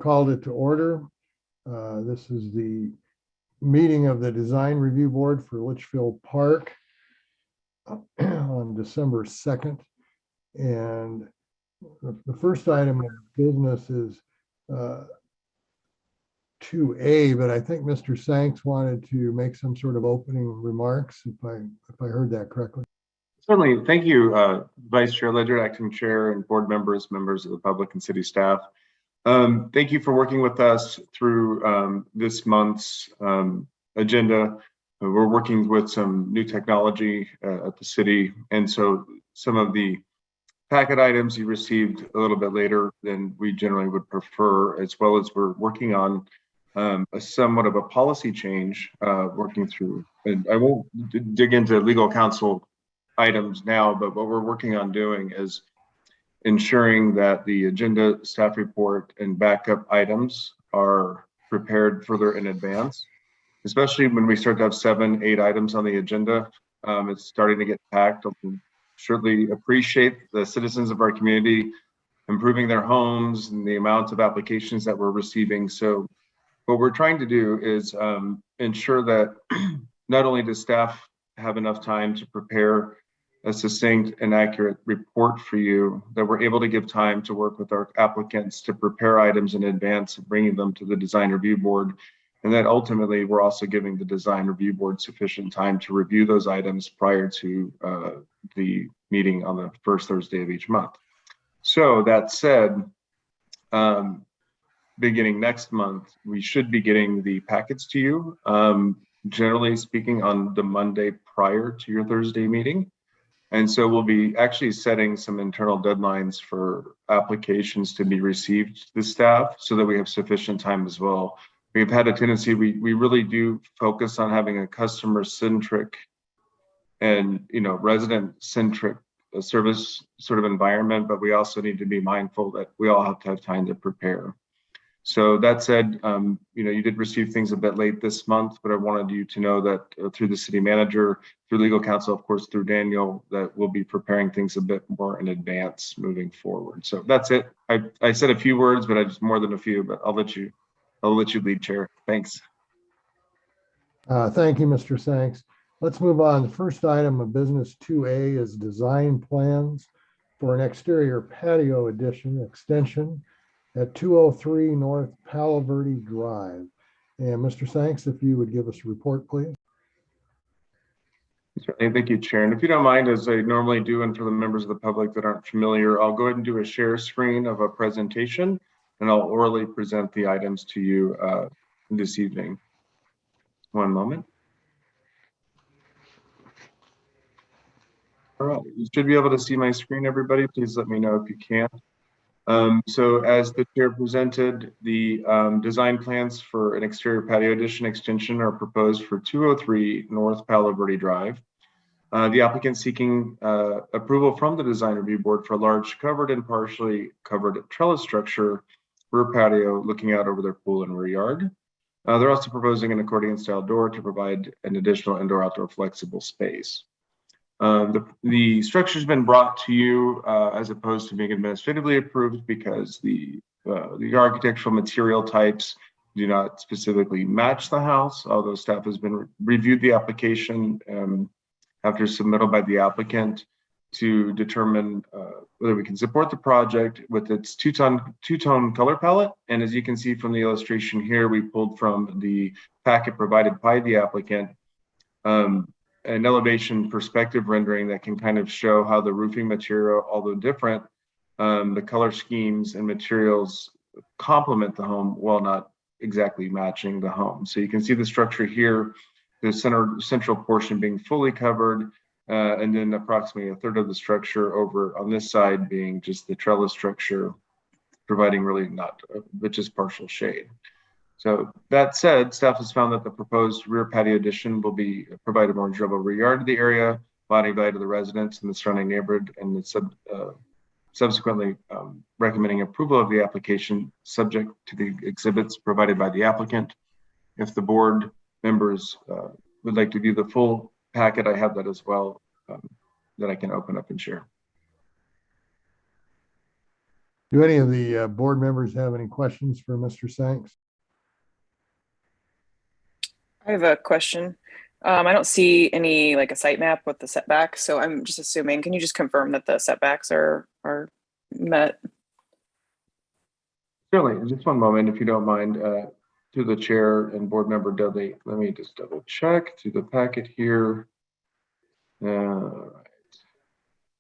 called it to order. This is the meeting of the Design Review Board for Litchfield Park on December 2nd. And the first item of business is 2A, but I think Mr. Sanks wanted to make some sort of opening remarks, if I heard that correctly. Certainly. Thank you, Vice Chair Ledger, Acting Chair, and board members, members of the public and city staff. Thank you for working with us through this month's agenda. We're working with some new technology at the city, and so some of the packet items you received a little bit later than we generally would prefer, as well as we're working on a somewhat of a policy change working through. And I won't dig into legal counsel items now, but what we're working on doing is ensuring that the agenda, staff report, and backup items are prepared further in advance, especially when we start to have 7, 8 items on the agenda. It's starting to get packed. I certainly appreciate the citizens of our community improving their homes and the amount of applications that we're receiving. So what we're trying to do is ensure that not only does staff have enough time to prepare a succinct and accurate report for you, that we're able to give time to work with our applicants to prepare items in advance of bringing them to the design review board. And that ultimately, we're also giving the design review board sufficient time to review those items prior to the meeting on the first Thursday of each month. So that said, beginning next month, we should be getting the packets to you, generally speaking, on the Monday prior to your Thursday meeting. And so we'll be actually setting some internal deadlines for applications to be received to the staff so that we have sufficient time as well. We've had a tendency, we really do focus on having a customer-centric and resident-centric service sort of environment, but we also need to be mindful that we all have to have time to prepare. So that said, you did receive things a bit late this month, but I wanted you to know that through the city manager, through legal counsel, of course, through Daniel, that we'll be preparing things a bit more in advance moving forward. So that's it. I said a few words, but I just more than a few, but I'll let you lead, Chair. Thanks. Thank you, Mr. Sanks. Let's move on. The first item of business 2A is design plans for an exterior patio addition extension at 203 North Palo Verde Drive. And Mr. Sanks, if you would give us a report, please. Certainly. Thank you, Chair. And if you don't mind, as I normally do, and for the members of the public that aren't familiar, I'll go ahead and do a share screen of a presentation, and I'll orally present the items to you this evening. One moment. All right, you should be able to see my screen, everybody. Please let me know if you can. So as the chair presented, the design plans for an exterior patio addition extension are proposed for 203 North Palo Verde Drive. The applicant seeking approval from the design review board for a large covered and partially covered trellis structure rear patio looking out over their pool and rear yard. They're also proposing an accordion style door to provide an additional indoor-outdoor flexible space. The structure's been brought to you as opposed to being administratively approved because the architectural material types do not specifically match the house, although staff has been reviewed the application after submittal by the applicant to determine whether we can support the project with its two-tone color palette. And as you can see from the illustration here, we pulled from the packet provided by the applicant an elevation perspective rendering that can kind of show how the roofing material, although different, the color schemes and materials complement the home while not exactly matching the home. So you can see the structure here, the central portion being fully covered, and then approximately a third of the structure over on this side being just the trellis structure, providing really not, but just partial shade. So that said, staff has found that the proposed rear patio addition will provide a more enjoyable rear yard to the area, adding value to the residents and the surrounding neighborhood, and subsequently recommending approval of the application subject to the exhibits provided by the applicant. If the board members would like to view the full packet, I have that as well that I can open up and share. Do any of the board members have any questions for Mr. Sanks? I have a question. I don't see any like a site map with the setbacks, so I'm just assuming, can you just confirm that the setbacks are met? Certainly, just one moment, if you don't mind, to the chair and board member Dudley. Let me just double check to the packet here. All right.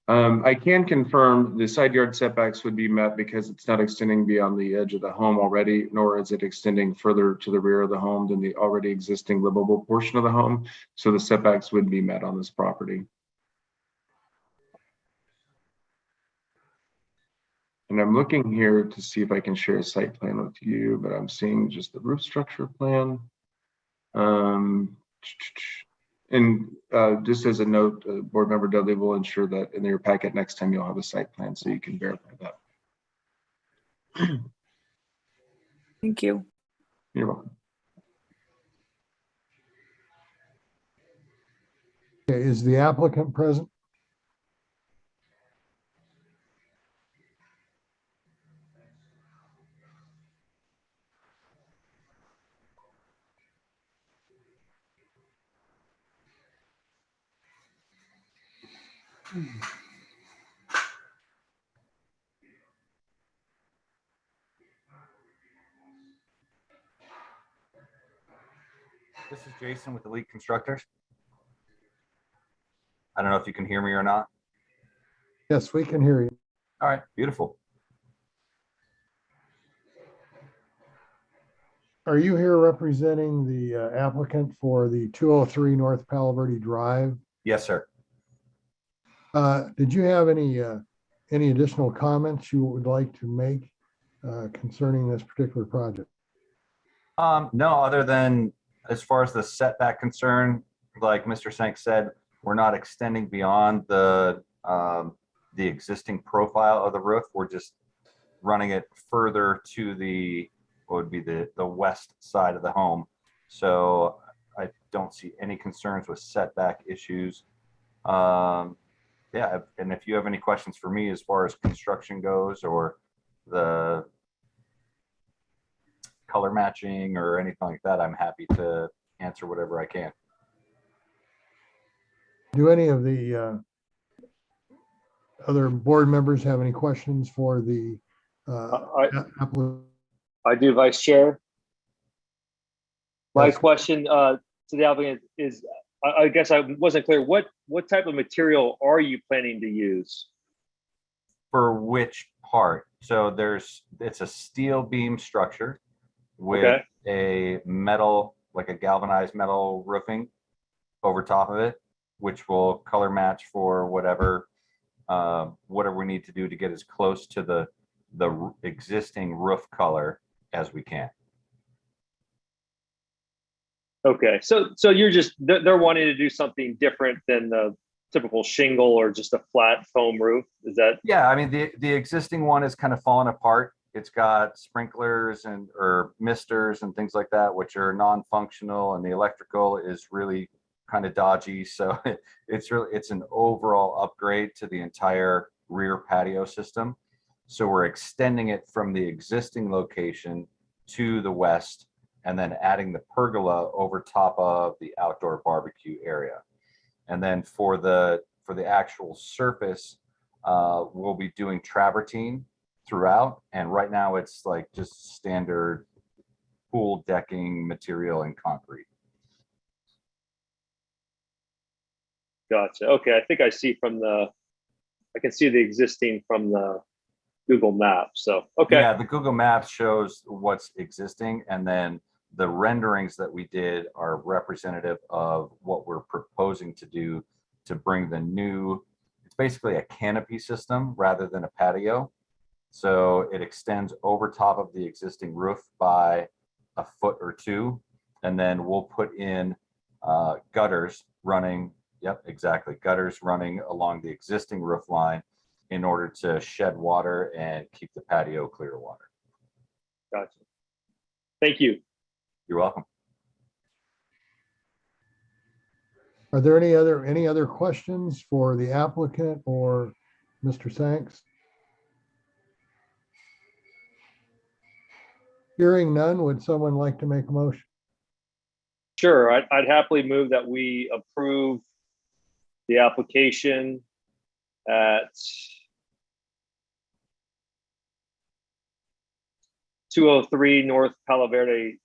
I can confirm the side yard setbacks would be met because it's not extending beyond the edge of the home already, nor is it extending further to the rear of the home than the already existing livable portion of the home. So the setbacks would be met on this property. And I'm looking here to see if I can share a site plan with you, but I'm seeing just the roof structure plan. And just as a note, board member Dudley will ensure that in your packet next time you'll have a site plan so you can verify that. Thank you. You're welcome. Okay, is the applicant present? This is Jason with Elite Constructors. I don't know if you can hear me or not. Yes, we can hear you. All right, beautiful. Are you here representing the applicant for the 203 North Palo Verde Drive? Yes, sir. Did you have any additional comments you would like to make concerning this particular project? No, other than as far as the setback concern, like Mr. Sank said, we're not extending beyond the existing profile of the roof. We're just running it further to the what would be the west side of the home. So I don't see any concerns with setback issues. Yeah, and if you have any questions for me as far as construction goes or the color matching or anything like that, I'm happy to answer whatever I can. Do any of the other board members have any questions for the applicant? I do, Vice Chair. My Yes. question to the applicant is, I guess I wasn't clear. What type of material are you planning to use? For which part? So it's a steel beam structure with Okay. a metal, like a galvanized metal roofing over top of it, which will color match for whatever we need to do to get as close to the existing roof color as we can. Okay, so you're just they're wanting to do something different than the typical shingle or just a flat foam roof. Is that? Yeah, I mean the existing one is kind of falling apart. It's got sprinklers or misters and things like that, which are non-functional, and the electrical is really kind of dodgy. So it's an overall upgrade to the entire rear patio system. So we're extending it from the existing location to the west, and then adding the pergola over top of the outdoor barbecue area. And then for the actual surface, we'll be doing travertine throughout. And right now it's like just standard pool decking material and concrete. Gotcha. Okay, I think I see I can see the existing from the Google Maps. So okay. Yeah, the Google Maps shows what's existing, and then the renderings that we did are representative of what we're proposing to do to bring the new, it's basically a canopy system rather than a patio. So it extends over top of the existing roof by a foot or two, and then we'll put in gutters running, yep, exactly, gutters running along the existing roof line in order to shed water and keep the patio clear of water. Gotcha. Thank you. You're welcome. Are there any other questions for the applicant or Mr. Sanks? Hearing none, would someone like to make a motion? Sure, I'd happily move that we approve the application at 203 North Palo Verde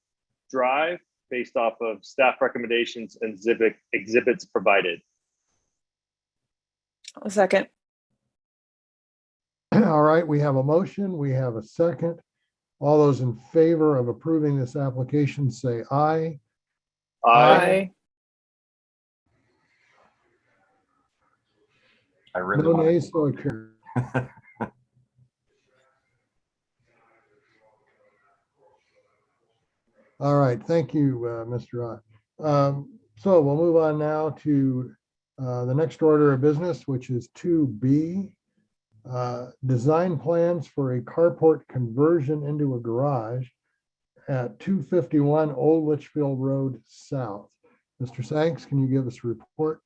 Drive, based off of staff recommendations and exhibits provided. A second. All right, we have a motion, we have a second. All those in favor of approving this application say aye. Aye. I really No want nays, so carried. to. All right, thank you, Mr. Ott. So we'll move on now to the next order of business, which is 2B. Design plans for a carport conversion into a garage at 251 Old Litchfield Road South. Mr. Sanks, can you give us a report?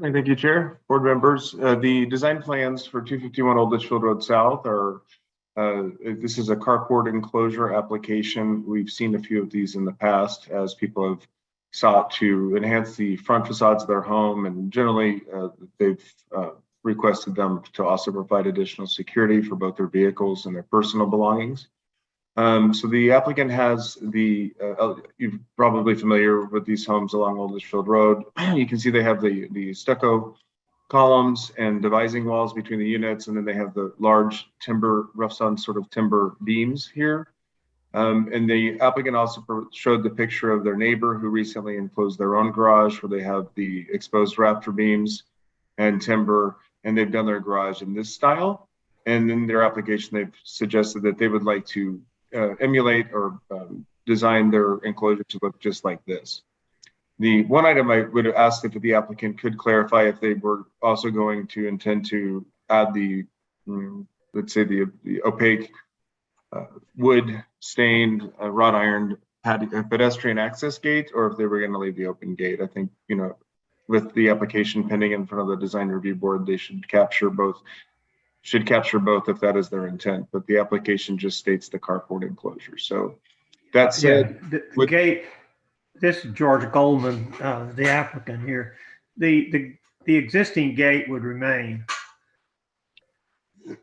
Thank you, Chair. Board members, the design plans for 251 Old Litchfield Road South are, this is a carport enclosure application. We've seen a few of these in the past as people have sought to enhance the front facades of their home, and generally they've requested them to also provide additional security for both their vehicles and their personal belongings. So the applicant has you're probably familiar with these homes along Old Litchfield Road. You can see they have the stucco columns and devising walls between the units, and then they have the large timber, rough sawn sort of timber beams here. And the applicant also showed the picture of their neighbor who recently enclosed their own garage where they have the exposed rafter beams and timber, and they've done their garage in this style. And in their application, they've suggested that they would like to emulate or design their enclosure to look just like this. The one item I would ask that the applicant could clarify if they were also going to intend to add the, let's say the opaque wood stained wrought iron pedestrian access gate, or if they were going to leave the open gate. I think, with the application pending in front of the design review board, they should capture both if that is their intent, but the application just states the carport enclosure. So that said, the gate, this is George Goldman, the applicant here. The existing gate would remain.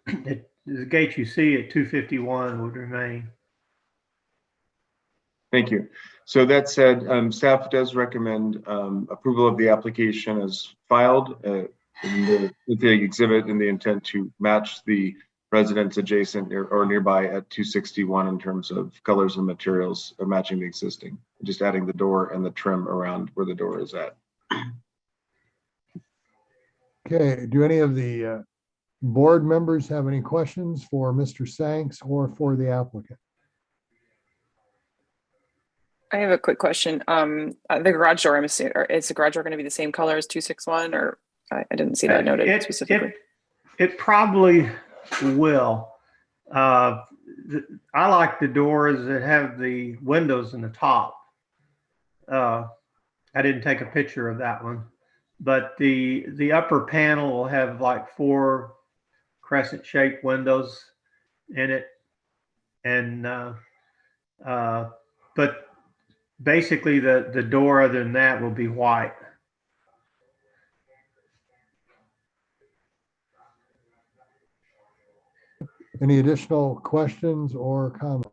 The gate you see at 251 would remain. Thank you. So that said, staff does recommend approval of the application as filed with the exhibit and the intent to match the residents adjacent or nearby at 261 in terms of colors and materials, matching the existing, just adding the door and the trim around where the door is at. Okay, do any of the board members have any questions for Mr. Sanks or for the applicant? I have a quick question. The garage door, I'm assuming, is the garage door going to be the same color as 261, or I didn't see that noted specifically. It probably will. I like the doors that have the windows in the top. I didn't take a picture of that one, but the upper panel will have like 4 crescent-shaped windows in it, and but basically the door other than that will be white. Any additional questions or comments?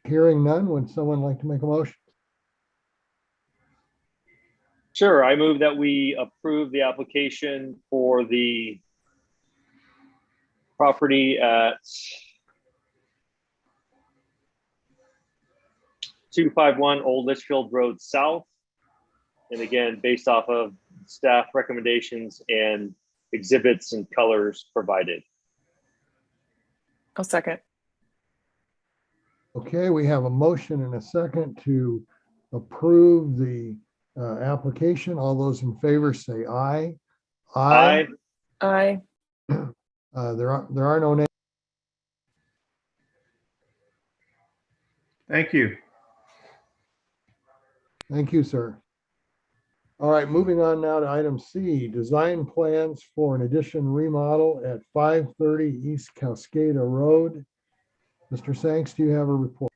Hearing none, would someone like to make a motion? Sure, I move that we approve the application for the property at 251 Old Litchfield Road South. And again, based off of staff recommendations and exhibits and colors provided. I'll second. Okay, we have a motion and a second to approve the application. All those in favor say aye. Aye. Aye. There are no nays. Thank you. Thank you, sir. All right, moving on now to item C, design plans for an addition remodel at 530 East Cascada Road. Mr. Sanks, do you have a report?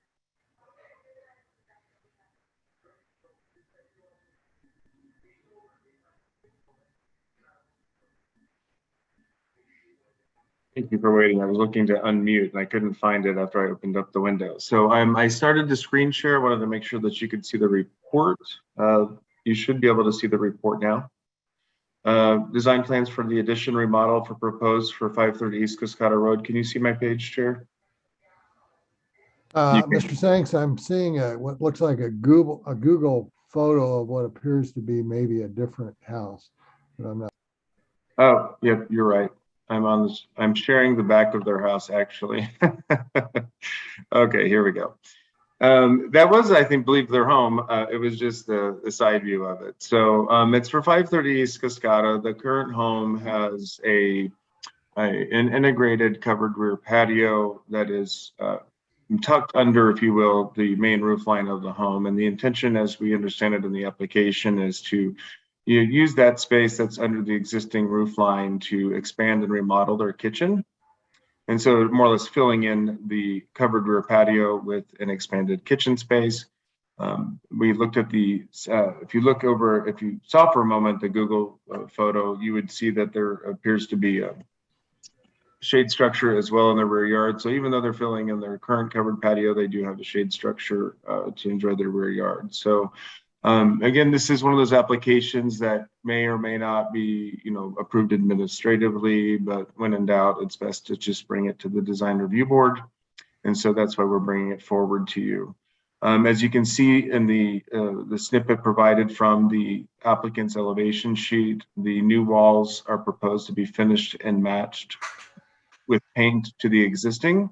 Thank you for waiting. I was looking to unmute and I couldn't find it after I opened up the window. So I started to screen share. I wanted to make sure that you could see the report. You should be able to see the report now. Design plans for the addition remodel for proposed for 530 East Cascada Road. Can you see my page, Chair? You can. Mr. Sanks, I'm seeing what looks like a Google photo of what appears to be maybe a different house, but I'm not. Oh, yep, you're right. I'm sharing the back of their house actually. Okay, here we go. That was, I believe their home. It was just the side view of it. So it's for 530 East Cascada. The current home has an integrated covered rear patio that is tucked under, if you will, the main roof line of the home. And the intention, as we understand it in the application, is to use that space that's under the existing roof line to expand and remodel their kitchen. And so more or less filling in the covered rear patio with an expanded kitchen space. We looked at the, if you saw for a moment the Google photo, you would see that there appears to be a shade structure as well in the rear yard. So even though they're filling in their current covered patio, they do have a shade structure to enjoy their rear yard. So again, this is one of those applications that may or may not be, approved administratively, but when in doubt, it's best to just bring it to the design review board. And so that's why we're bringing it forward to you. As you can see in the snippet provided from the applicant's elevation sheet, the new walls are proposed to be finished and matched with paint to the existing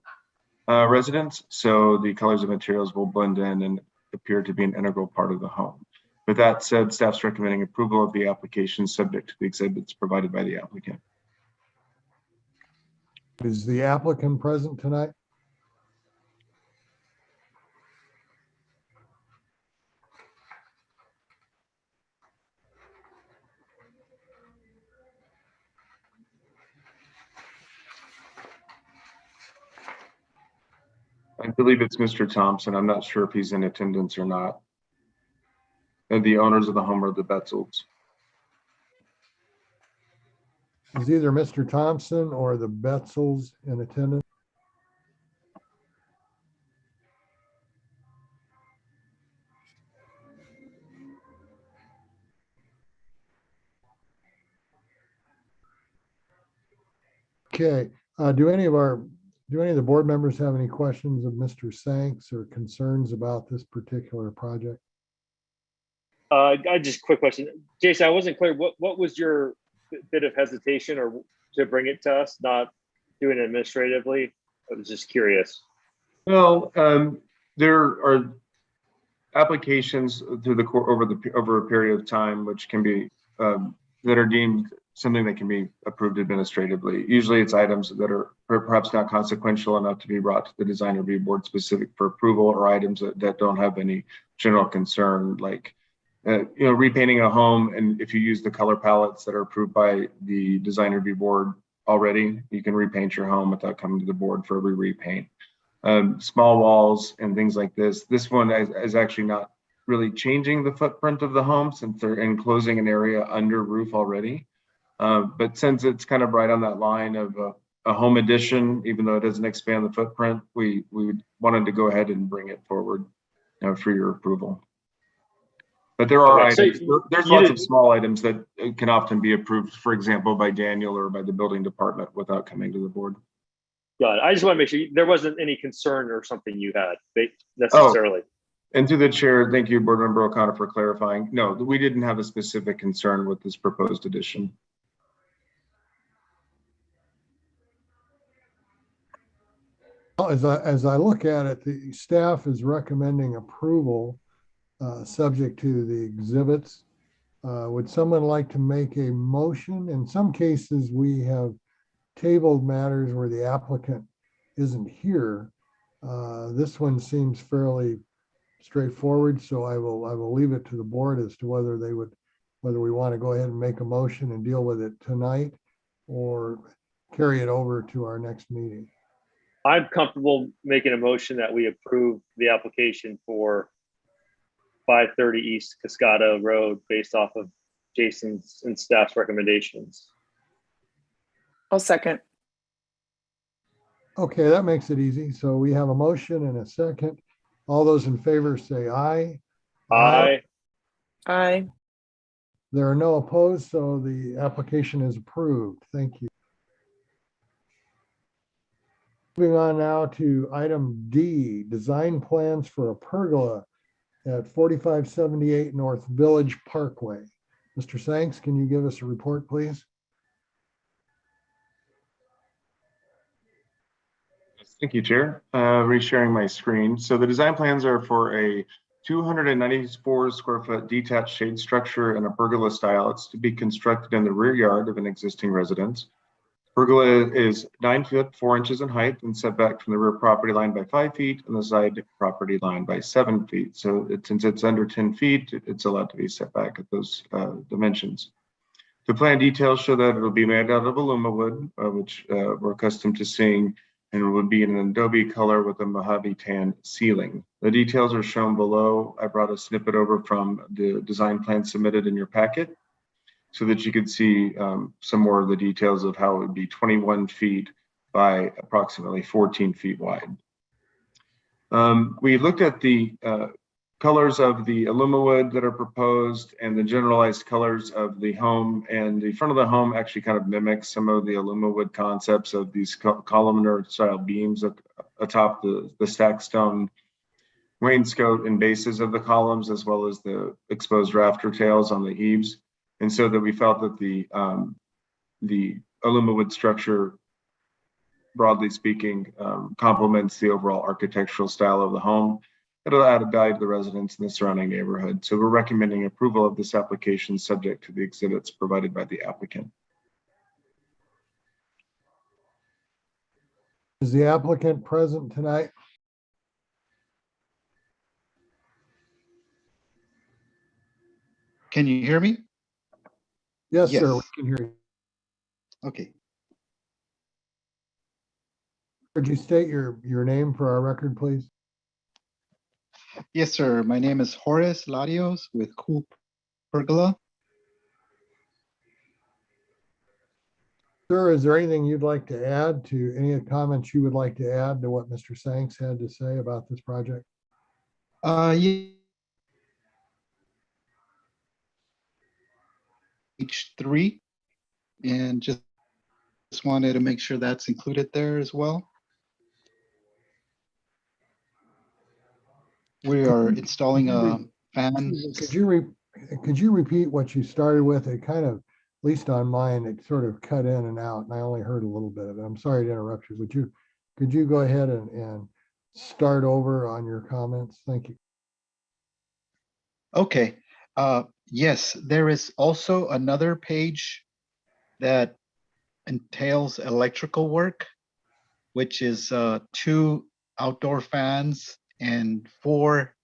residence. So the colors and materials will blend in and appear to be an integral part of the home. With that said, staff's recommending approval of the application subject to the exhibits provided by the applicant. Is the applicant present tonight? I believe it's Mr. Thompson. I'm not sure if he's in attendance or not. And the owners of the home are the Betzels. Is either Mr. Thompson or the Betzels in attendance? Okay, do any of the board members have any questions of Mr. Sanks or concerns about this particular project? I just quick question, Jason. I wasn't clear. What was your bit of hesitation or to bring it to us, not doing it administratively? I was just curious. Well, there are applications through the court over a period of time, which can be that are deemed something that can be approved administratively. Usually it's items that are perhaps not consequential enough to be brought to the design review board specific for approval, or items that don't have any general concern, like repainting a home. And if you use the color palettes that are approved by the design review board already, you can repaint your home without coming to the board for a repaint. Small walls and things like this. This one is actually not really changing the footprint of the home, since they're enclosing an area under roof already. But since it's kind of right on that line of a home addition, even though it doesn't expand the footprint, we wanted to go ahead and bring it forward for your approval. But there are items, there's lots of small items that can often be approved, for example, by Daniel or by the building department without coming to the board. Got it. I just want to make sure there wasn't any concern or something you had necessarily. And to the chair, thank you, Board Member O'Connor, for clarifying. No, we didn't have a specific concern with this proposed addition. As I look at it, the staff is recommending approval subject to the exhibits. Would someone like to make a motion? In some cases, we have tabled matters where the applicant isn't here. This one seems fairly straightforward, so I will leave it to the board as to whether they would whether we want to go ahead and make a motion and deal with it tonight or carry it over to our next meeting. I'm comfortable making a motion that we approve the application for 530 East Cascada Road based off of Jason's and staff's recommendations. I'll second. Okay, that makes it easy. So we have a motion and a second. All those in favor say aye. Aye. Aye. There are no opposed, so the application is approved. Thank you. Moving on now to item D, design plans for a pergola at 4578 North Village Parkway. Mr. Sanks, can you give us a report, please? Thank you, Chair. Resharing my screen. So the design plans are for a 294 square foot detached shade structure in a pergola style. It's to be constructed in the rear yard of an existing residence. Pergola is 9 feet 4 inches in height and set back from the rear property line by 5 feet and the side property line by 7 feet. So since it's under 10 feet, it's allowed to be set back at those dimensions. The plan details show that it'll be made out of aluma wood, which we're accustomed to seeing, and it would be in an adobe color with a Mojave tan ceiling. The details are shown below. I brought a snippet over from the design plan submitted in your packet so that you could see some more of the details of how it would be 21 feet by approximately 14 feet wide. We looked at the colors of the aluma wood that are proposed and the generalized colors of the home, and the front of the home actually kind of mimics some of the aluma wood concepts of these columnar style beams atop the stacked stone wainscot and bases of the columns, as well as the exposed rafter tails on the eaves. And so that we felt that the aluma wood structure, broadly speaking, complements the overall architectural style of the home. It'll add a value to the residents in the surrounding neighborhood. So we're recommending approval of this application subject to the exhibits provided by the applicant. Is the applicant present tonight? Can you hear me? Yes, sir, we Yes. can hear you. Okay. Could you state your name for our record, please? Yes, sir. My name is Horace Larios with Cool Pergola. Sir, is there anything you'd like to add to any comments you would like to add to what Mr. Sanks had to say about this project? Yeah. H3, and just wanted to make sure that's included there as well. We are installing a fan. Could you repeat what you started with? It kind of, at least on mine, it sort of cut in and out, and I only heard a little bit of it. I'm sorry to interrupt you. Could you go ahead and start over on your comments? Thank you. Okay. Yes, there is also another page that entails electrical work, which is 2 outdoor fans and 4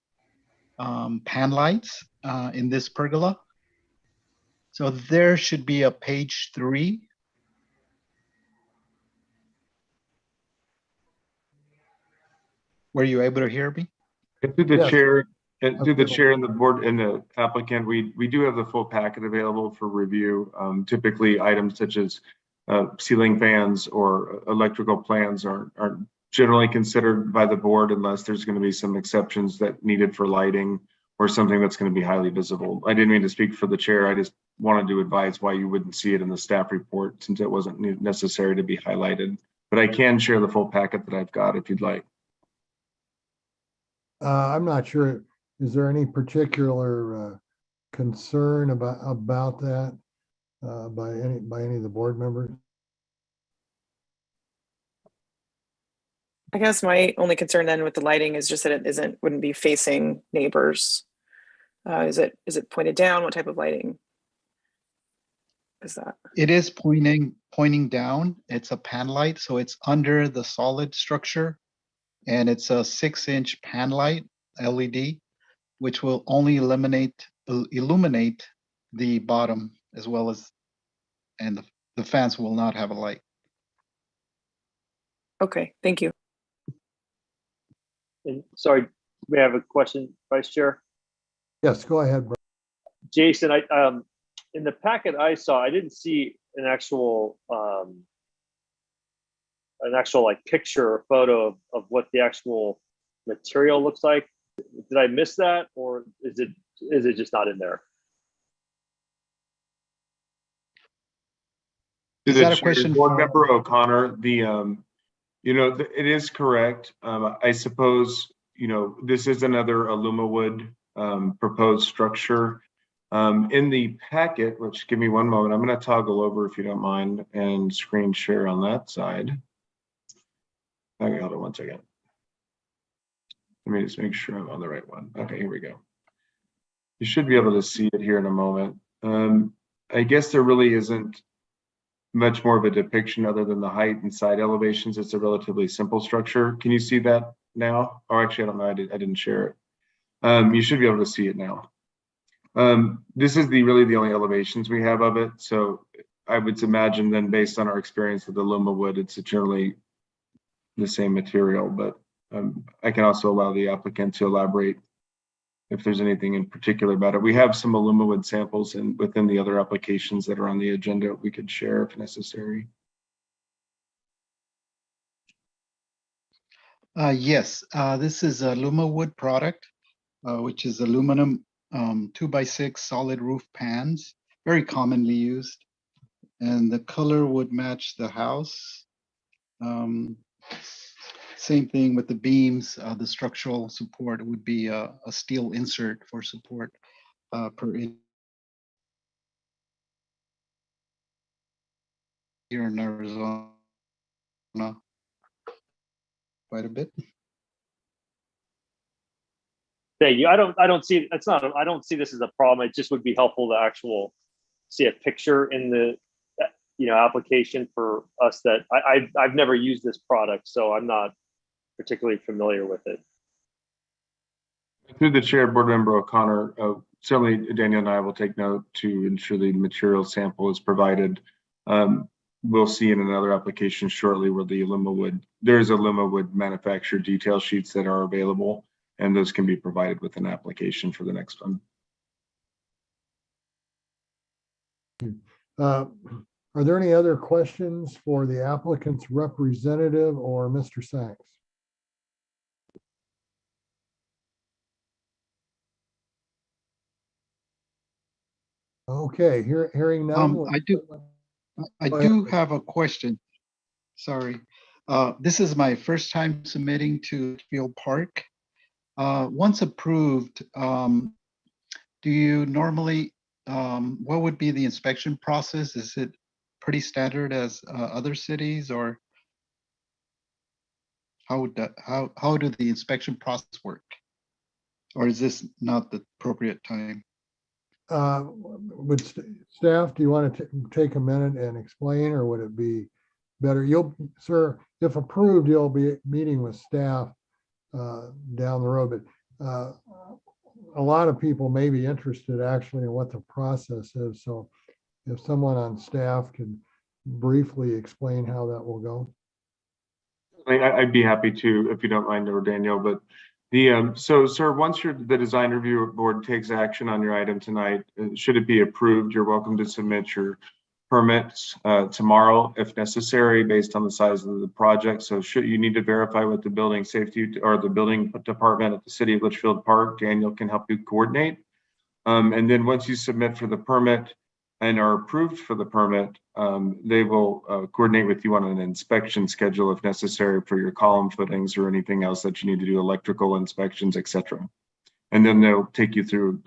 pan lights in this pergola. So there should be a page 3. Were you able to hear me? Through the Yes. chair, through the chair and the board and the applicant, we do have the full packet available for review. Typically, items such as ceiling fans or electrical plans aren't generally considered by the board unless there's going to be some exceptions that needed for lighting or something that's going to be highly visible. I didn't mean to speak for the chair. I just wanted to advise why you wouldn't see it in the staff report since it wasn't necessary to be highlighted. But I can share the full packet that I've got if you'd like. I'm not sure. Is there any particular concern about that by any of the board members? I guess my only concern then with the lighting is just that it wouldn't be facing neighbors. Is it pointed down? What type of lighting is that? It is pointing down. It's a pan light, so it's under the solid structure, and it's a 6-inch pan light LED, which will only illuminate the bottom as well as, and the fans will not have a light. Okay, thank you. And sorry, we have a question, Vice Chair. Yes, go ahead, Brett. Jason, in the packet I saw, I didn't see an actual like picture or photo of what the actual material looks like. Did I miss that, or is it just not in there? Is that a question Board for- Member O'Connor? It is correct. I suppose, this is another Alumawood proposed structure. In the packet, which give me one moment, I'm going to toggle over if you don't mind and screen share on that side. Okay, hold on one second. Let me just make sure I'm on the right one. Okay, here we go. You should be able to see it here in a moment. I guess there really isn't much more of a depiction other than the height and side elevations. It's a relatively simple structure. Can you see that now? Or actually, I don't know, I didn't share it. You should be able to see it now. This is really the only elevations we have of it. So I would imagine then, based on our experience with the Alumawood, it's generally the same material, but I can also allow the applicant to elaborate if there's anything in particular about it. We have some Alumawood samples within the other applications that are on the agenda we could share if necessary. Yes, this is a Alumawood product, which is aluminum 2x6 solid roof pans, very commonly used. And the color would match the house. Same thing with the beams. The structural support would be a steel insert for support per inch. Here in Arizona, quite a bit. Thank you. I don't see I don't see this as a problem. It just would be helpful to see a picture in the application for us that I've never used this product, so I'm not particularly familiar with it. Through the chair, Board Member O'Connor, certainly Daniel and I will take note to ensure the material sample is provided. We'll see in another application shortly where there's Alumawood manufacturer detail sheets that are available, and those can be provided with an application for the next one. Are there any other questions for the applicant's representative or Mr. Sachs? Okay, hearing none. I do have a question. Sorry. This is my first time submitting to Litchfield Park. Once approved, do you normally, what would be the inspection process? Is it pretty standard as other cities, or how do the inspection process work? Or is this not the appropriate time? Would staff, do you want to take a minute and explain, or would it be better? Sir, if approved, you'll be meeting with staff down the road, but a lot of people may be interested actually in what the process is. So if someone on staff can briefly explain how that will go. I'd be happy to, if you don't mind, or Daniel, but so sir, once the design review board takes action on your item tonight, should it be approved, you're welcome to submit your permits tomorrow if necessary based on the size of the project. So should you need to verify with the building safety or the building department at the city of Litchfield Park, Daniel can help you coordinate. And then once you submit for the permit and are approved for the permit, they will coordinate with you on an inspection schedule if necessary for your column footings or anything else that you need to do, electrical inspections, etc. And then they'll take you through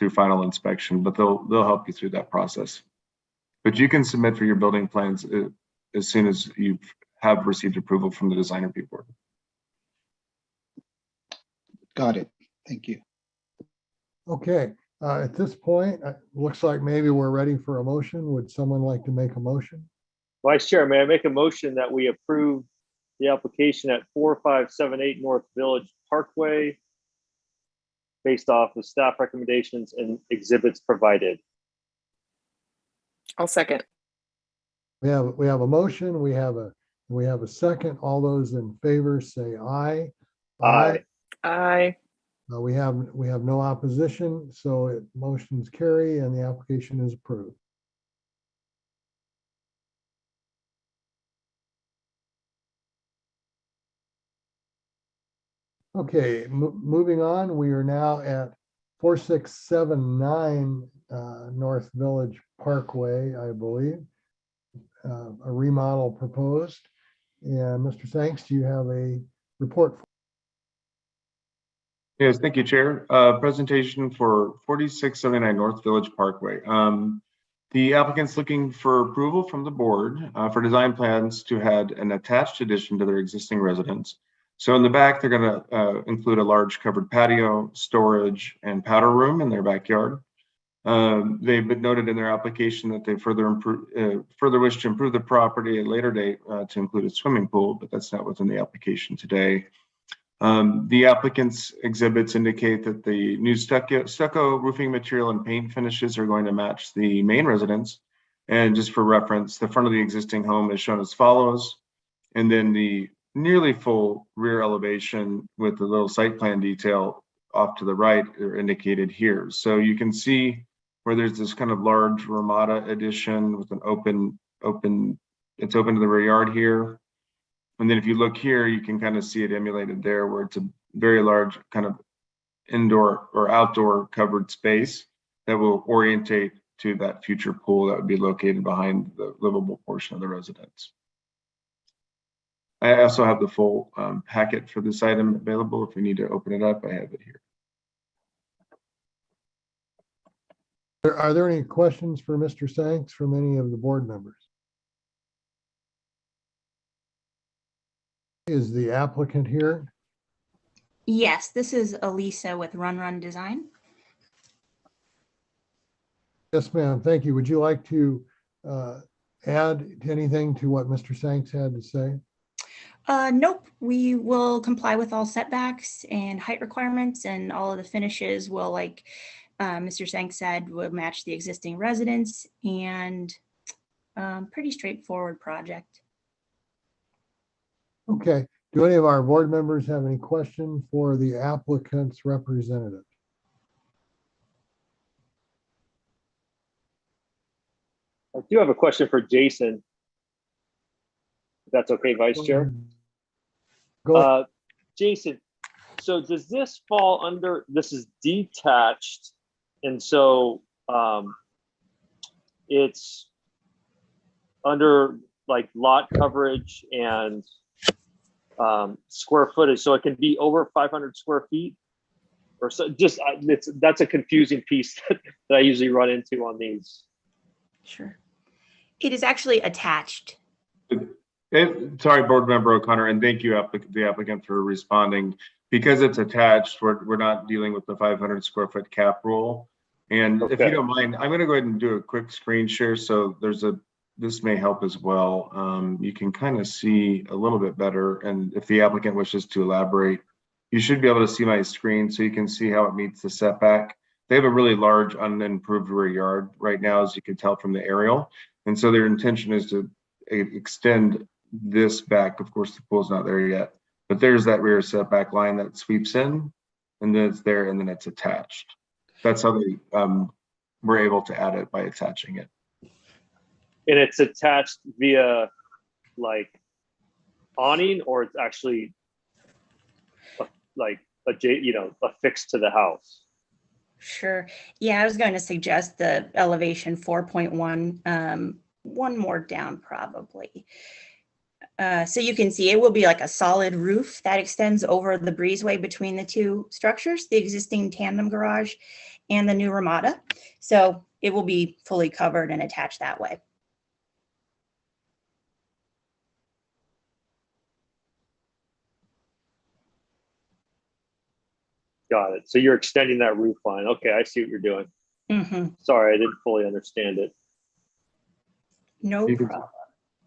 final inspection, but they'll help you through that process. But you can submit for your building plans as soon as you have received approval from the design review board. Got it. Thank you. Okay, at this point, looks like maybe we're ready for a motion. Would someone like to make a motion? Vice Chair, may I make a motion that we approve the application at 4578 North Village Parkway based off of staff recommendations and exhibits provided? I'll second. We have a motion, we have a second. All those in favor say aye. Aye. Aye. We have no opposition, so motions carry and the application is approved. Okay, moving on, we are now at 4679 North Village Parkway, I believe. A remodel proposed. And Mr. Sanks, do you have a report? Yes, thank you, Chair. Presentation for 4679 North Village Parkway. The applicant's looking for approval from the board for design plans to add an attached addition to their existing residence. So in the back, they're going to include a large covered patio, storage, and powder room in their backyard. They've been noted in their application that they further wish to improve the property at a later date to include a swimming pool, but that's not within the application today. The applicant's exhibits indicate that the new stucco roofing material and paint finishes are going to match the main residence. And just for reference, the front of the existing home is shown as follows. And then the nearly full rear elevation with the little site plan detail off to the right are indicated here. So you can see where there's this kind of large Ramada addition with an it's open to the rear yard here. And then if you look here, you can kind of see it emulated there where it's a very large kind of indoor or outdoor covered space that will orientate to that future pool that would be located behind the livable portion of the residence. I also have the full packet for this item available. If we need to open it up, I have it here. Are there any questions for Mr. Sanks from any of the board members? Is the applicant here? Yes, this is Elisa with Run Design. Yes, ma'am. Thank you. Would you like to add anything to what Mr. Sanks had to say? Nope, we will comply with all setbacks and height requirements, and all of the finishes will, like Mr. Sanks said, will match the existing residence, and pretty straightforward project. Okay. Do any of our board members have any questions for the applicant's representative? I do have a question for Jason. If that's okay, Vice Chair. Go. Jason, so does this fall under, this is detached, and so it's under like lot coverage and square footage, so it can be over 500 square feet, or so. Just that's a confusing piece that I usually run into on these. Sure. It is actually attached. Sorry, Board Member O'Connor, and thank you, the applicant, for responding. Because it's attached, we're not dealing with the 500 square foot cap rule. And Okay. If you don't mind, I'm going to go ahead and do a quick screen share. So this may help as well. You can kind of see a little bit better. And if the applicant wishes to elaborate, you should be able to see my screen so you can see how it meets the setback. They have a really large unimproved rear yard right now, as you can tell from the aerial. And so their intention is to extend this back. Of course, the pool's not there yet, but there's that rear setback line that sweeps in, and then it's there, and then it's attached. That's how they were able to add it, by attaching it. And it's attached via like awning, or it's actually like affixed to the house? Sure. Yeah, I was going to suggest the elevation 4.1, one more down probably. So you can see it will be like a solid roof that extends over the breezeway between the two structures, the existing tandem garage and the new Ramada. So it will be fully covered and attached that way. Got it. So you're extending that roof line. Okay, I see what you're doing. Mm-hmm. Sorry, I didn't fully understand it. No problem.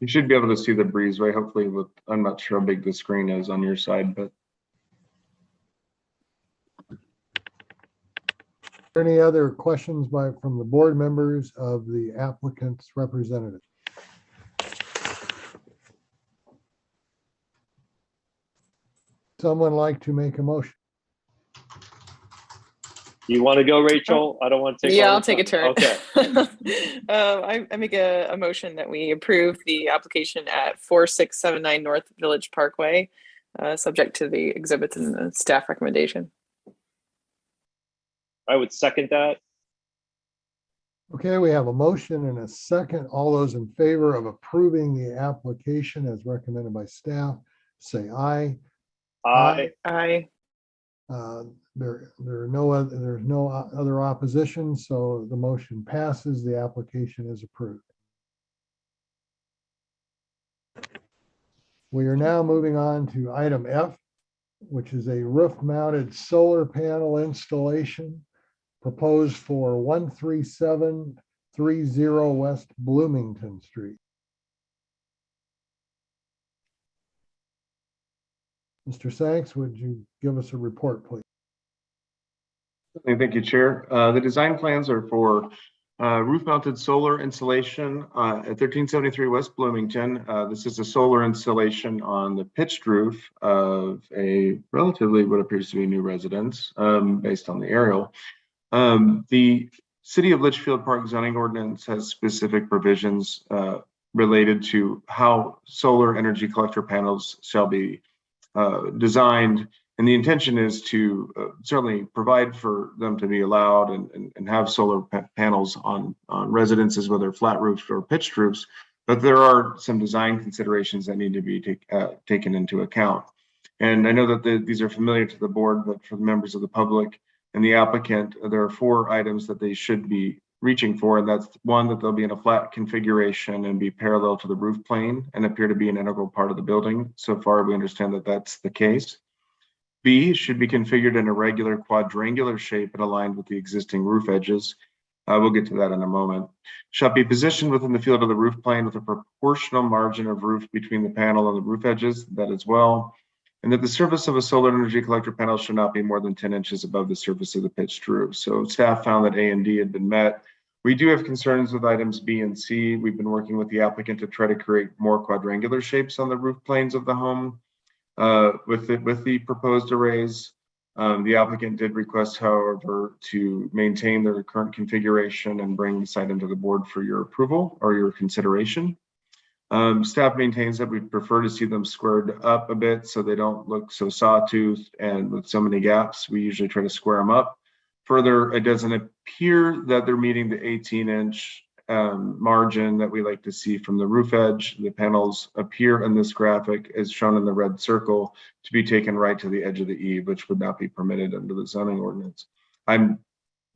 You should be able to see the breezeway. Hopefully, I'm not sure how big the screen is on your side, but Any other questions from the board members of the applicant's representative? Someone like to make a motion? You want to go, Rachel? I don't want to take. Yeah, all I'll the take a time. turn. Okay. I make a motion that we approve the application at 4679 North Village Parkway, subject to the exhibits and the staff recommendation. I would second that. Okay, we have a motion and a second. All those in favor of approving the application as recommended by staff, say aye. Aye. Aye. There's no other opposition, so the motion passes. The application is approved. We are now moving on to item F, which is a roof-mounted solar panel installation proposed for 13730 West Bloomington Street. Mr. Sanks, would you give us a report, please? Thank you, Chair. The design plans are for roof-mounted solar installation at 1373 West Bloomington. This is a solar installation on the pitched roof of a relatively what appears to be new residence based on the aerial. The City of Litchfield Park zoning ordinance has specific provisions related to how solar energy collector panels shall be designed, and the intention is to certainly provide for them to be allowed and have solar panels on residences, whether flat roofs or pitched roofs, but there are some design considerations that need to be taken into account. And I know that these are familiar to the board, but for the members of the public and the applicant, there are 4 items that they should be reaching for, and that's one, that they'll be in a flat configuration and be parallel to the roof plane and appear to be an integral part of the building. So far, we understand that that's the case. B, should be configured in a regular quadrangular shape and aligned with the existing roof edges. We'll get to that in a moment. Shall be positioned within the field of the roof plane with a proportional margin of roof between the panel and the roof edges, that as well. And that the surface of a solar energy collector panel should not be more than 10 inches above the surface of the pitched roof. So staff found that A and D had been met. We do have concerns with items B and C. We've been working with the applicant to try to create more quadrangular shapes on the roof planes of the home with the proposed arrays. The applicant did request, however, to maintain their current configuration and bring the site into the board for your approval or your consideration. Staff maintains that we'd prefer to see them squared up a bit so they don't look so sawtoothed and with so many gaps. We usually try to square them up. Further, it doesn't appear that they're meeting the 18-inch margin that we like to see from the roof edge. The panels appear in this graphic as shown in the red circle to be taken right to the edge of the eave, which would not be permitted under the zoning ordinance. I'm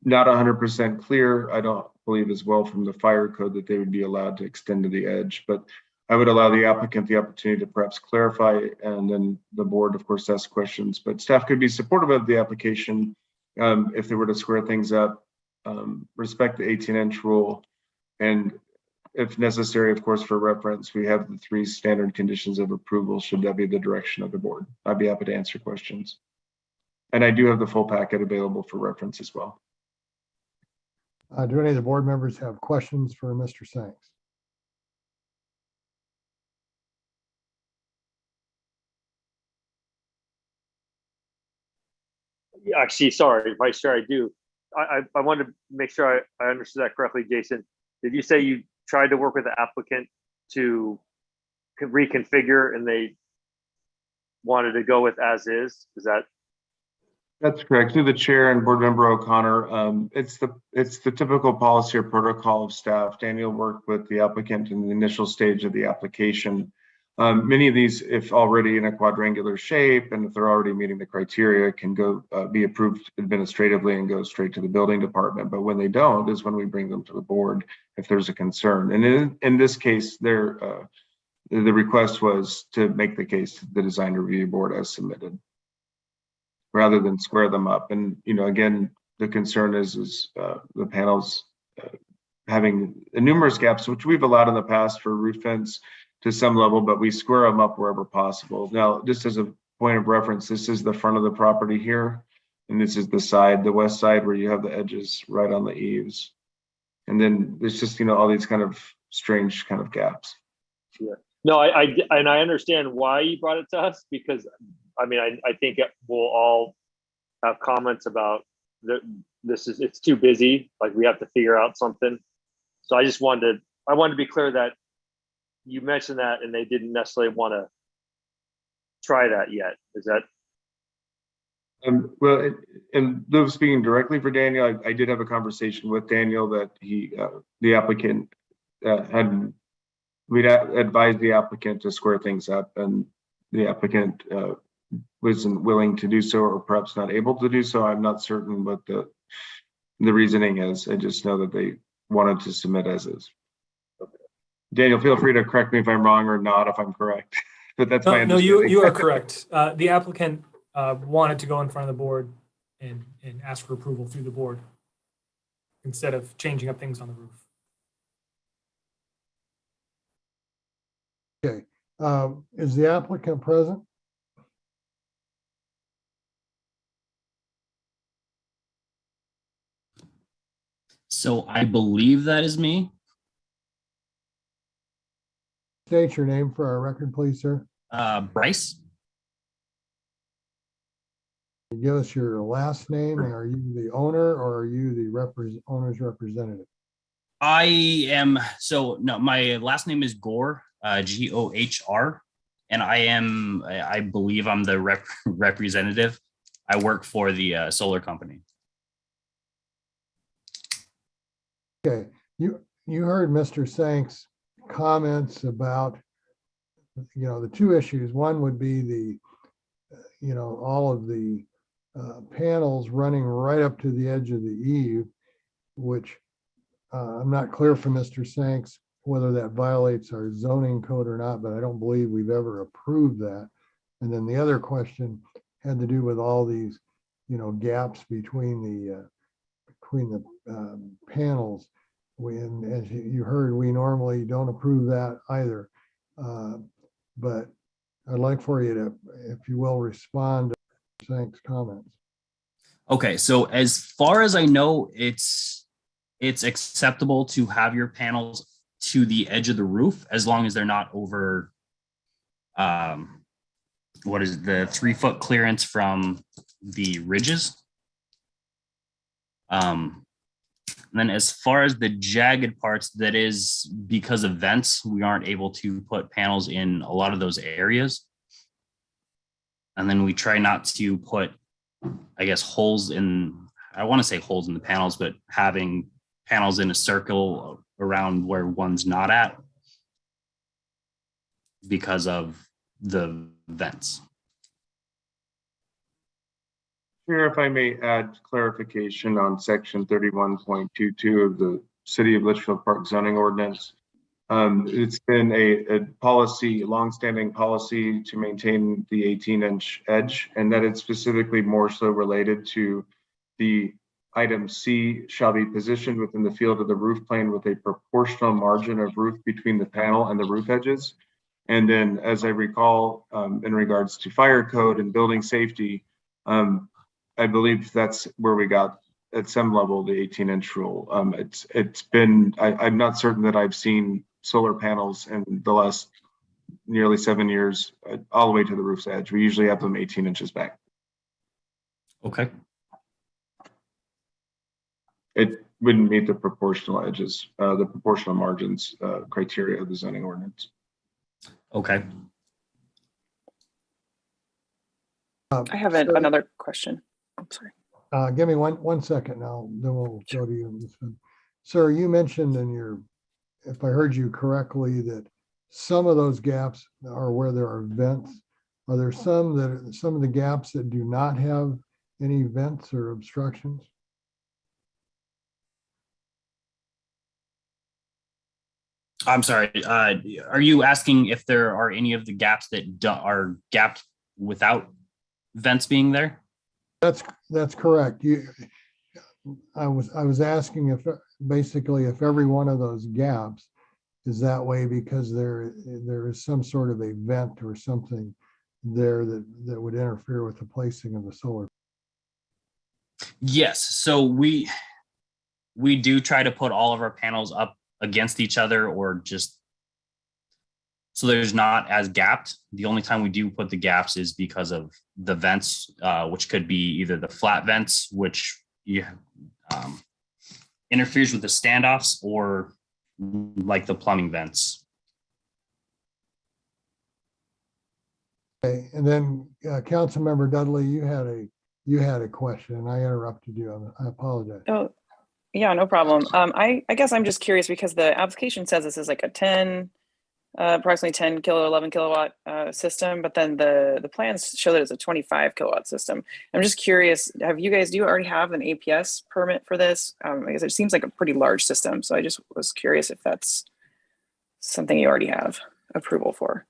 not 100% clear. I don't believe as well from the fire code that they would be allowed to extend to the edge, but I would allow the applicant the opportunity to perhaps clarify, and then the board, of course, ask questions. But staff could be supportive of the application if they were to square things up, respect the 18-inch rule, and if necessary, of course, for reference, we have the 3 standard conditions of approval should that be the direction of the board. I'd be happy to answer questions. And I do have the full packet available for reference as well. Do any of the board members have questions for Mr. Sanks? Actually, sorry, Vice Chair, I do. I wanted to make sure I understood that correctly, Jason. Did you say you tried to work with the applicant to reconfigure and they wanted to go with as is? Is that? That's correct. Through the chair and board member O'Connor, it's the typical policy or protocol of staff. Daniel worked with the applicant in the initial stage of the application. Many of these, if already in a quadrangular shape and if they're already meeting the criteria, can go be approved administratively and go straight to the building department. But when they don't is when we bring them to the board if there's a concern. And in this case, the request was to make the case to the design review board as submitted, rather than square them up. And again, the concern is the panels having numerous gaps, which we've allowed in the past for roof vents to some level, but we square them up wherever possible. Now, just as a point of reference, this is the front of the property here. And this is the side, the west side, where you have the edges right on the eaves. And then there's just, all these kind of strange kind of gaps. Yeah. No, and I understand why you brought it to us, because I mean, I think we'll all have comments about it's too busy. Like, we have to figure out something. So I wanted to be clear that you mentioned that and they didn't necessarily want to try that yet. Is that? Well, and though speaking directly for Daniel, I did have a conversation with Daniel that the applicant we'd advised the applicant to square things up, and the applicant wasn't willing to do so, or perhaps not able to do so. I'm not certain what the reasoning is. I just know that they wanted to submit as is. Okay. Daniel, feel free to correct me if I'm wrong or not, if I'm correct. But that's my understanding. No, you are correct. The applicant wanted to go in front of the board and ask for approval through the board instead of changing up things on the roof. Okay, is the applicant present? So I believe that is me. State your name for our record, please, sir. Bryce. Give us your last name, and are you the owner or are you the owner's representative? I am, no, my last name is Gore, Gohr, and I believe I'm the representative. I work for the solar company. Okay, you heard Mr. Sank's comments about, the two issues. One would be the, all of the panels running right up to the edge of the eave, which I'm not clear from Mr. Sank's whether that violates our zoning code or not, but I don't believe we've ever approved that. And then the other question had to do with all these, gaps between the panels. As you heard, we normally don't approve that either. But I'd like for you to, if you will, respond to Sank's comments. Okay, so as far as I know, it's acceptable to have your panels to the edge of the roof as long as they're not over what is the 3-foot clearance from the ridges. And then as far as the jagged parts, that is because of vents, we aren't able to put panels in a lot of those areas. And then we try not to put, I guess, holes in, I want to say holes in the panels, but having panels in a circle around where one's not at because of the vents. Here, if I may add clarification on section 31.22 of the City of Litchfield Park zoning ordinance. It's been a policy, longstanding policy to maintain the 18-inch edge, and that it's specifically more so related to the item C shall be positioned within the field of the roof plane with a proportional margin of roof between the panel and the roof edges. And then, as I recall, in regards to fire code and building safety, I believe that's where we got at some level the 18-inch rule. It's been, I'm not certain that I've seen solar panels in the last nearly 7 years all the way to the roof's edge. We usually have them 18 inches back. Okay. It wouldn't meet the proportional edges, the proportional margins criteria of the zoning ordinance. Okay. I have another question. I'm sorry. Give me one second now, then we'll go to you. Sir, you mentioned in your, if I heard you correctly, that some of those gaps are where there are vents. Are there some of the gaps that do not have any vents or obstructions? I'm sorry. Are you asking if there are any of the gaps that are gapped without vents being there? That's correct. I was asking if basically if every one of those gaps is that way because there is some sort of a vent or something there that would interfere with the placing of the solar. Yes, so we do try to put all of our panels up against each other, or just so there's not as gapped. The only time we do put the gaps is because of the vents, which could be either the flat vents, which interferes with the standoffs, or like the plumbing vents. Okay, and then Councilmember Dudley, you had a question, and I interrupted you. I apologize. Oh, yeah, no problem. I guess I'm just curious because the application says this is like a 10, approximately 10 kilo, 11 kilowatt system, but then the plans show that it's a 25 kilowatt system. I'm just curious, do you already have an APS permit for this? I guess it seems like a pretty large system, so I just was curious if that's something you already have approval for.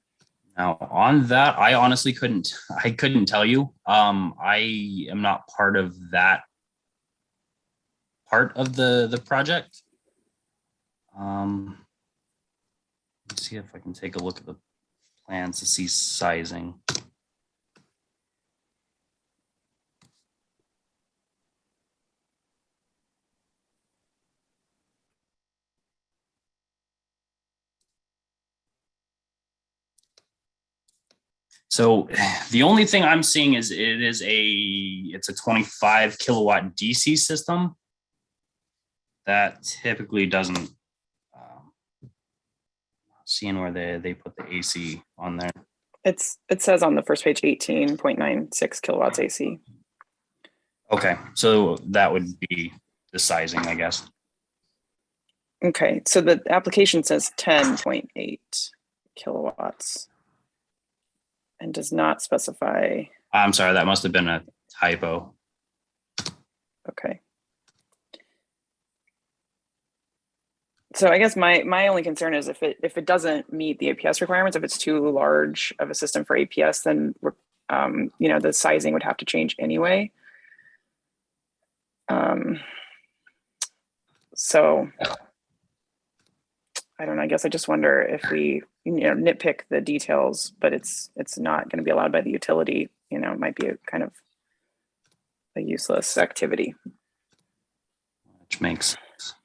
Now on that, I honestly couldn't tell you. I am not part of that part of the project. Let's see if I can take a look at the plans to see sizing. So the only thing I'm seeing is it's a 25 kilowatt DC system that typically doesn't, seeing where they put the AC on there. It says on the first page 18.96 kilowatts AC. Okay, so that would be the sizing, I guess. Okay, so the application says 10.8 kilowatts and does not specify. I'm sorry, that must have been a typo. Okay. So I guess my only concern is if it doesn't meet the APS requirements, if it's too large of a system for APS, then the sizing would have to change anyway. So I don't know. I guess I just wonder if we nitpick the details, but it's not going to be allowed by the utility. It might be a kind of a useless activity. Which makes sense.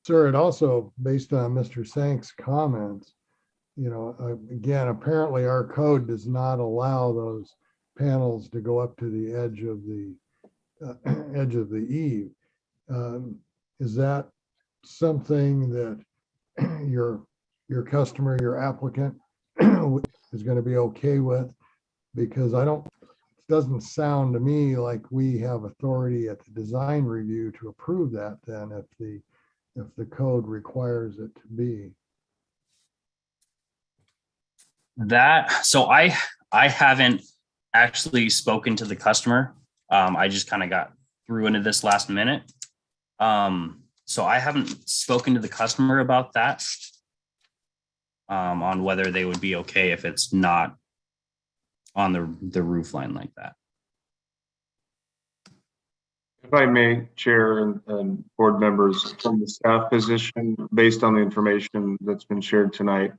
Sir, it also, based on Mr. Sank's comments, again, apparently our code does not allow those panels to go up to the edge of the eave. Is that something that your customer, your applicant is going to be okay with? Because it doesn't sound to me like we have authority at the design review to approve that then if the code requires it to be. So I haven't actually spoken to the customer. I just kind of got through into this last minute. So I haven't spoken to the customer about that, on whether they would be okay if it's not on the roof line like that. If I may, Chair and board members, from the staff position, based on the information that's been shared tonight,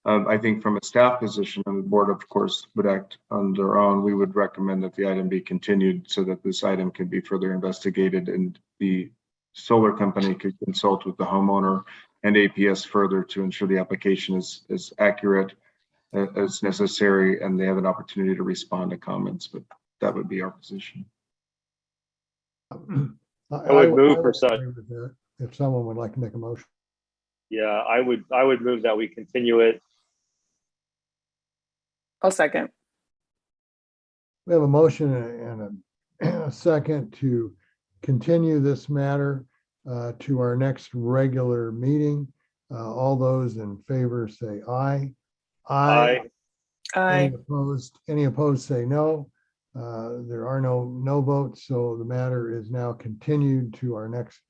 I think from a staff position, and the board, of course, would act on their own, we would recommend that the item be continued so that this item can be further investigated and the solar company could consult with the homeowner and APS further to ensure the application is accurate as necessary, and they have an opportunity to respond to comments, but that would be our position. I would move for such. agree with that, if someone would like to make a motion. Yeah, I would move that we continue it. I'll second. We have a motion and a second to continue this matter to our next regular meeting. All those in favor say aye. Aye. Aye. Any opposed say no. There are no votes, so the matter is now continued to our next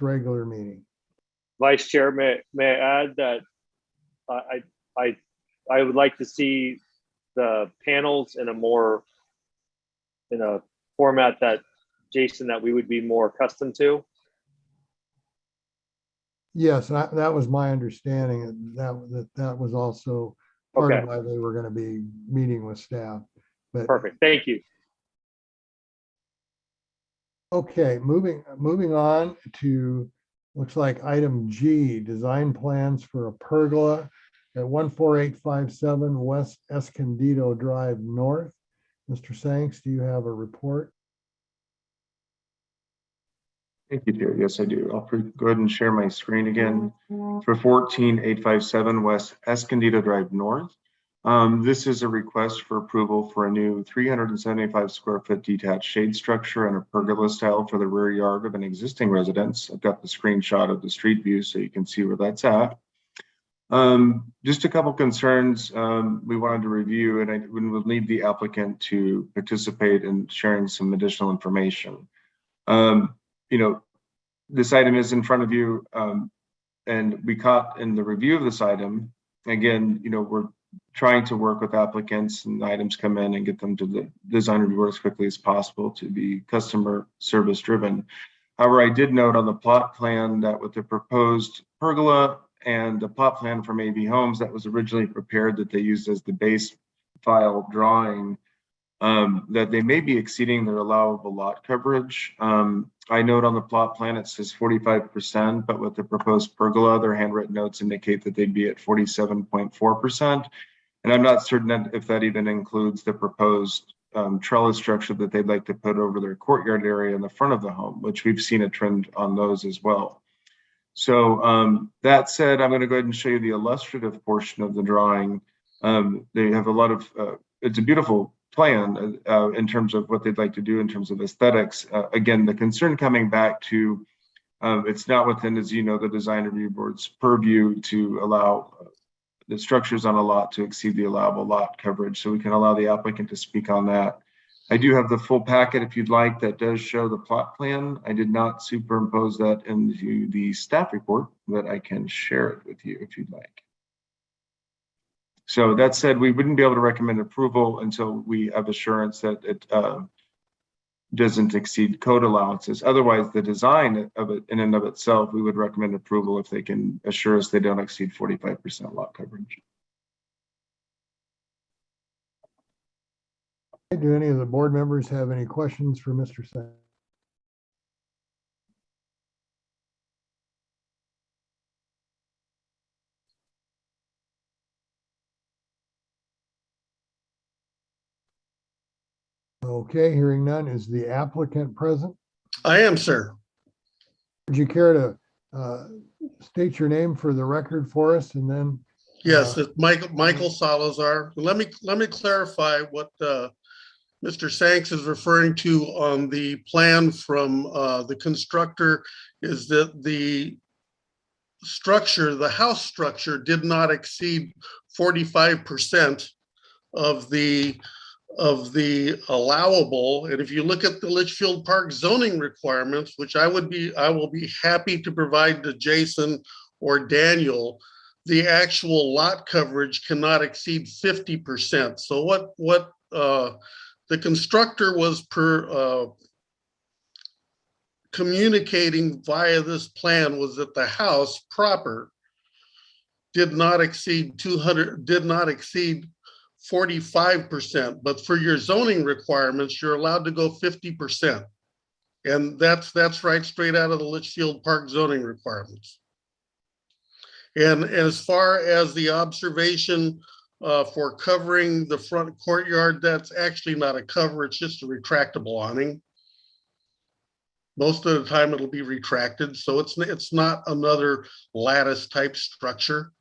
regular meeting. Vice Chair, may I add that I would like to see the panels in a format that Jason, that we would be more accustomed to. Yes, and that was my understanding, and that was also part of Okay, why they were going to be meeting with staff. But perfect. Thank you. okay, moving on to, looks like item G, design plans for a pergola at 14857 West Escondido Drive North. Mr. Sanks, do you have a report? Thank you, Chair. Yes, I do. I'll go ahead and share my screen again for 14857 West Escondido Drive North. This is a request for approval for a new 375 square foot detached shade structure and a pergola style for the rear yard of an existing residence. I've got the screenshot of the street view so you can see where that's at. Just a couple concerns we wanted to review, and we'll need the applicant to participate in sharing some additional information. You know, this item is in front of you, and we caught in the review of this item, again, you know, we're trying to work with applicants and items come in and get them to the design review as quickly as possible to be customer service driven. However, I did note on the plot plan that with the proposed pergola and the plot plan from AV Homes that was originally prepared that they used as the base file drawing, that they may be exceeding their allowable lot coverage. I note on the plot plan it says 45%, but with the proposed pergola, their handwritten notes indicate that they'd be at 47.4%. And I'm not certain if that even includes the proposed trellis structure that they'd like to put over their courtyard area in the front of the home, which we've seen a trend on those as well. So that said, I'm going to go ahead and show you the illustrative portion of the drawing. They have a lot of, it's a beautiful plan in terms of what they'd like to do in terms of aesthetics. Again, the concern coming back to it's not within, as you know, the design review board's purview to allow the structures on a lot to exceed the allowable lot coverage. So we can allow the applicant to speak on that. I do have the full packet if you'd like that does show the plot plan. I did not superimpose that into the staff report, but I can share it with you if you'd like. So that said, we wouldn't be able to recommend approval until we have assurance that it doesn't exceed code allowances. Otherwise, the design of it in and of itself, we would recommend approval if they can assure us they don't exceed 45% lot coverage. Do any of the board members have any questions for Mr. Sanks? Okay, hearing none. Is the applicant present? I am, sir. Would you care to state your name for the record for us, and then? Yes, it's Michael Salazar. Let me clarify what Mr. Sanks is referring to on the plan from the constructor is that the structure, the house structure, did not exceed 45% of the allowable. And if you look at the Litchfield Park zoning requirements, which I will be happy to provide to Jason or Daniel, the actual lot coverage cannot exceed 50%. So what the constructor was communicating via this plan was that the house proper did not exceed 45%, but for your zoning requirements, you're allowed to go 50%. And that's right straight out of the Litchfield Park zoning requirements. And as far as the observation for covering the front courtyard, that's actually not a cover, it's just a retractable awning. Most of the time it'll be retracted, so it's not another lattice type structure.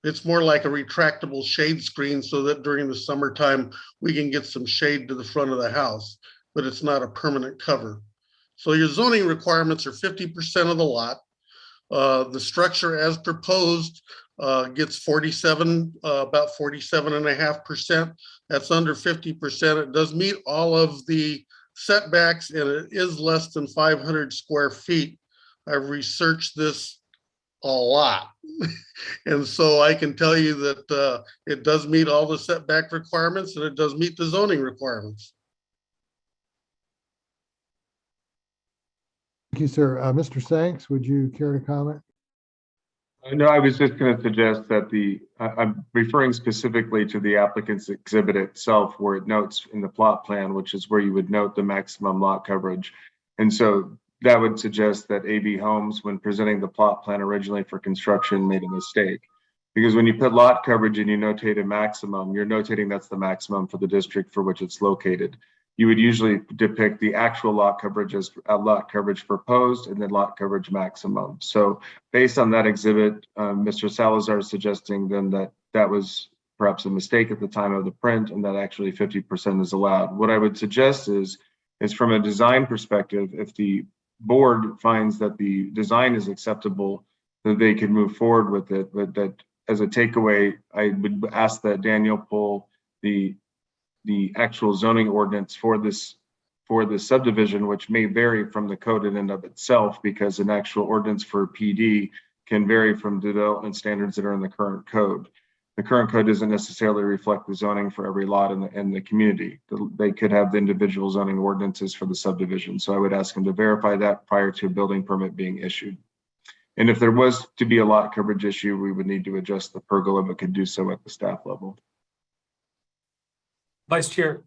It's more like a retractable shade screen so that during the summertime we can get some shade to the front of the house, but it's not a permanent cover. So your zoning requirements are 50% of the lot. The structure as proposed gets about 47.5%. That's under 50%. It does meet all of the setbacks and it is less than 500 square feet. I've researched this a lot. And so I can tell you that it does meet all the setback requirements and it does meet the zoning requirements. Thank you, sir. Mr. Sanks, would you care to comment? No, I was just going to suggest that I'm referring specifically to the applicant's exhibit itself, where it notes in the plot plan, which is where you would note the maximum lot coverage. And so that would suggest that AB Homes, when presenting the plot plan originally for construction, made a mistake. Because when you put lot coverage and you notate a maximum, you're notating that's the maximum for the district for which it's located. You would usually depict the actual lot coverage as lot coverage proposed and then lot coverage maximum. So based on that exhibit, Mr. Salazar is suggesting then that that was perhaps a mistake at the time of the print and that actually 50% is allowed. What I would suggest is from a design perspective, if the board finds that the design is acceptable, that they could move forward with it. But that as a takeaway, I would ask that Daniel pull the actual zoning ordinance for this subdivision, which may vary from the code in and of itself, because an actual ordinance for PD can vary from development standards that are in the current code. The current code doesn't necessarily reflect the zoning for every lot in the community. They could have the individual zoning ordinances for the subdivision. So I would ask them to verify that prior to a building permit being issued. And if there was to be a lot coverage issue, we would need to adjust the pergola, but could do so at the staff level. Vice Chair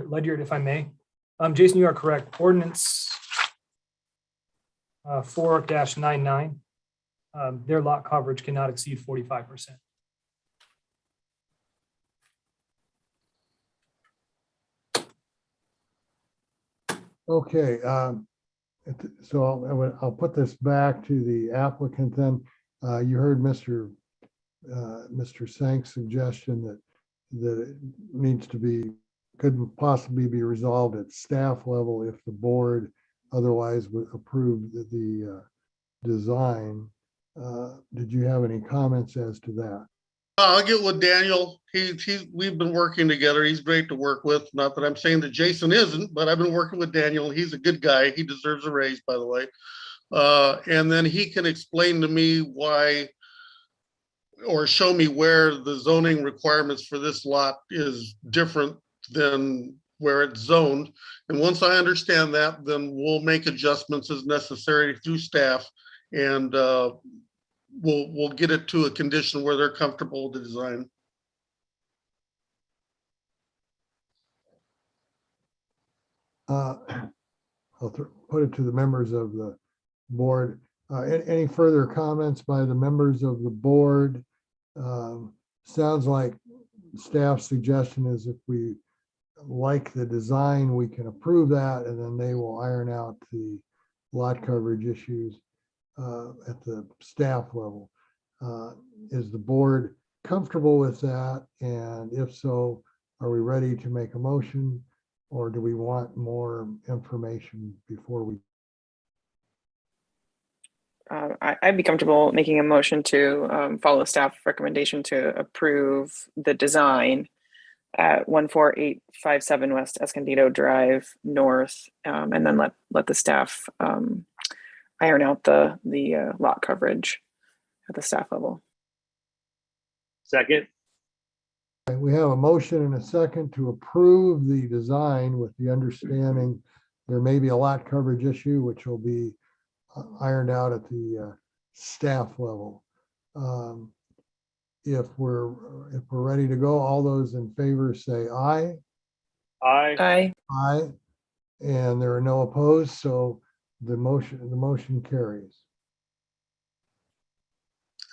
Ledyard, if I may. Jason, you are correct. Ordinance 4-99, their lot coverage cannot exceed 45%. Okay, so I'll put this back to the applicant then. You heard Mr. Sank's suggestion that it needs to be, could possibly be resolved at staff level if the board otherwise would approve the design. Did you have any comments as to that? I'll get with Daniel. We've been working together. He's great to work with. Not that I'm saying that Jason isn't, but I've been working with Daniel. He's a good guy. He deserves a raise, by the way. And then he can explain to me why, or show me where the zoning requirements for this lot is different than where it's zoned. And once I understand that, then we'll make adjustments as necessary through staff, and we'll get it to a condition where they're comfortable with the design. I'll put it to the members of the board. Any further comments by the members of the board? Sounds like staff's suggestion is if we like the design, we can approve that, and then they will iron out the lot coverage issues at the staff level. Is the board comfortable with that? And if so, are we ready to make a motion, or do we want more information before we? I'd be comfortable making a motion to follow staff recommendation to approve the design at 14857 West Escondido Drive North, and then let the staff iron out the lot coverage at the staff level. Second. We have a motion and a second to approve the design with the understanding there may be a lot coverage issue, which will be ironed out at the staff level. If we're ready to go, all those in favor say aye. Aye. Aye. Aye. And there are no opposed, so the motion carries.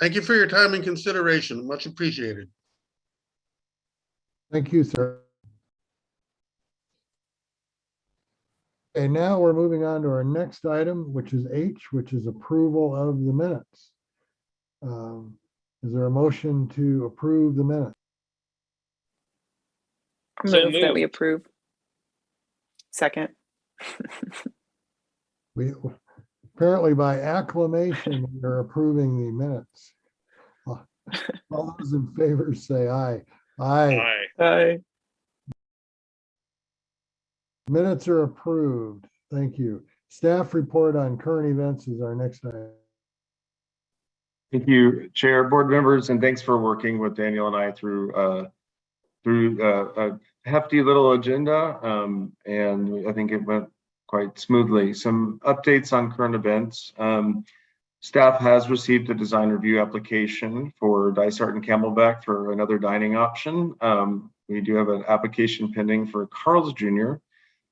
Thank you for your time and consideration. Much appreciated. Thank you, sir. Okay, now we're moving on to our next item, which is H, which is approval of the minutes. Is there a motion to approve the minutes? Move that we approve. Second. We apparently by acclamation, we're approving the minutes. All those in favor say aye. Aye. Aye. Minutes are approved. Thank you. Staff report on current events is our next item. Thank you, Chair, board members, and thanks for working with Daniel and I through a hefty little agenda. And I think it went quite smoothly. Some updates on current events. Staff has received a design review application for Dysart and Camelback for another dining option. We do have an application pending for Carl's Jr.